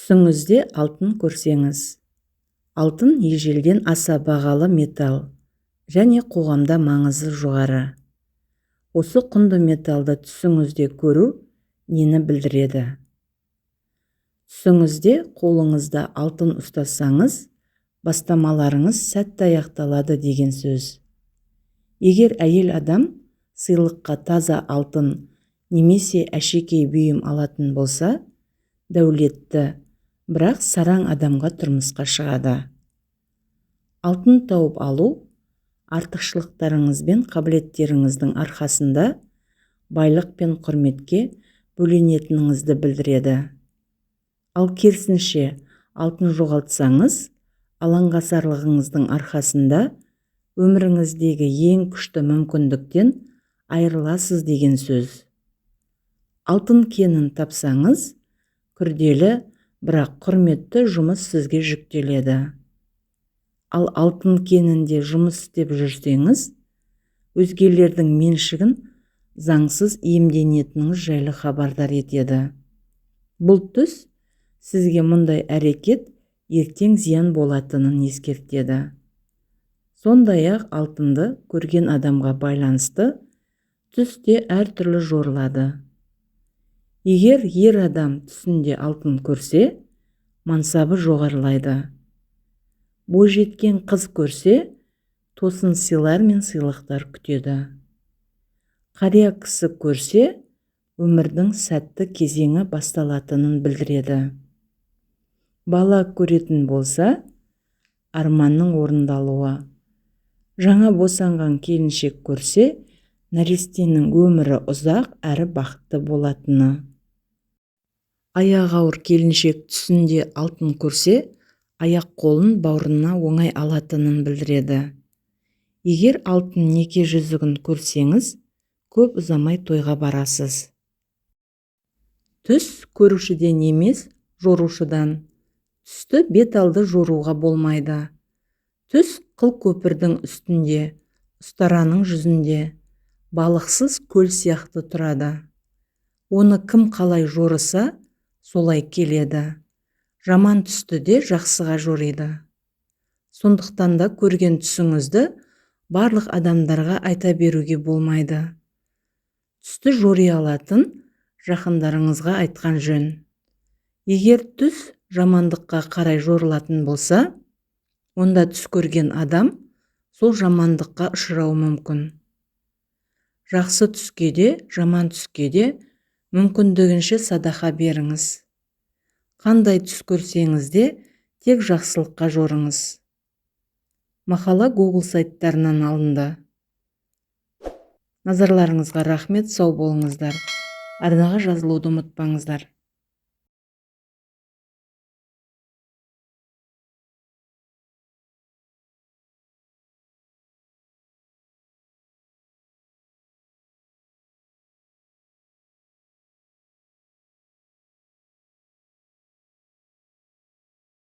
Түсіңізде алтын көрсеңіз. Алтын ежелден аса бағалы металл және қоғамда маңызы жоғары. Осы құнды металлды түсіңізде көру нені білдіреді? Түсіңізде қолыңызда алтын ұстасаңыз, бастамаларыңыз сәтті аяқталады деген сөз. Егер әйел адам сыйлыққа таза алтын немесе әшекей бұйым алатын болса, дәулетті, бірақ сараң адамға тұрмысқа шығады. Алтын тауып алу артықшылықтарыңыз бен қабілеттеріңіздің арқасында байлық пен құрметке бөленетініңізді білдіреді. Ал керісінше, алтын жоғалтсаңыз, алаңғасарлығыңыздың арқасында өміріңіздегі ең күшті мүмкіндіктен айырыласыз деген сөз. Алтын кенін тапсаңыз, күрделі, бірақ құрметті жұмыс сізге жүктеледі. Ал алтын кенінде жұмыс істеп жүрсеңіз, өзгелердің меншігін заңсыз иемденетініңіз жайлы хабардар етеді. Бұл түс сізге мұндай әрекет ертең зиян болатынын ескертеді. Сондай-ақ алтынды көрген адамға байланысты түс те әртүрлі жорылады. Егер ер адам түсінде алтын көрсе, мансабы жоғарылайды. Бойжеткен қыз көрсе, тосын сыйлар мен сыйлықтар күтеді. Қария кісі көрсе, өмірдің сәтті кезеңі басталатынын білдіреді. Бала көретін болса, арманның орындалуы. Жаңа босанған келіншек көрсе, нәрестенің өмірі ұзақ әрі бақытты болатыны. Аяғы ауыр келіншек түсінде алтын көрсе, аяқ-қолын бауырына оңай алатынын білдіреді. Егер алтын неке жүзігін көрсеңіз, көп ұзамай тойға барасыз. Түс көрушіден емес, жорушыдан. Түсті бет алды жоруға болмайды. Түс қыл көпірдің үстінде, ұстараның жүзінде, балықсыз көл сияқты тұрады. Оны кім қалай жорыса, солай келеді. Жаман түсті де жақсыға жориды. Сондықтан да көрген түсіңізді барлық адамдарға айта беруге болмайды. Түсті жори алатын жақындарыңызға айтқан жөн. Егер түс жамандыққа қарай жорылатын болса, онда түс көрген адам сол жамандыққа ұшырауы мүмкін. Жақсы түске де, жаман түске де мүмкіндігінше садақа беріңіз. Қандай түс көрсеңіз де, тек жақсылыққа жорыңыз. Мақала Google сайттарынан алынды. Назарларыңызға рахмет, сау болыңыздар. Арнаға жазылуды ұмытпаңыздар.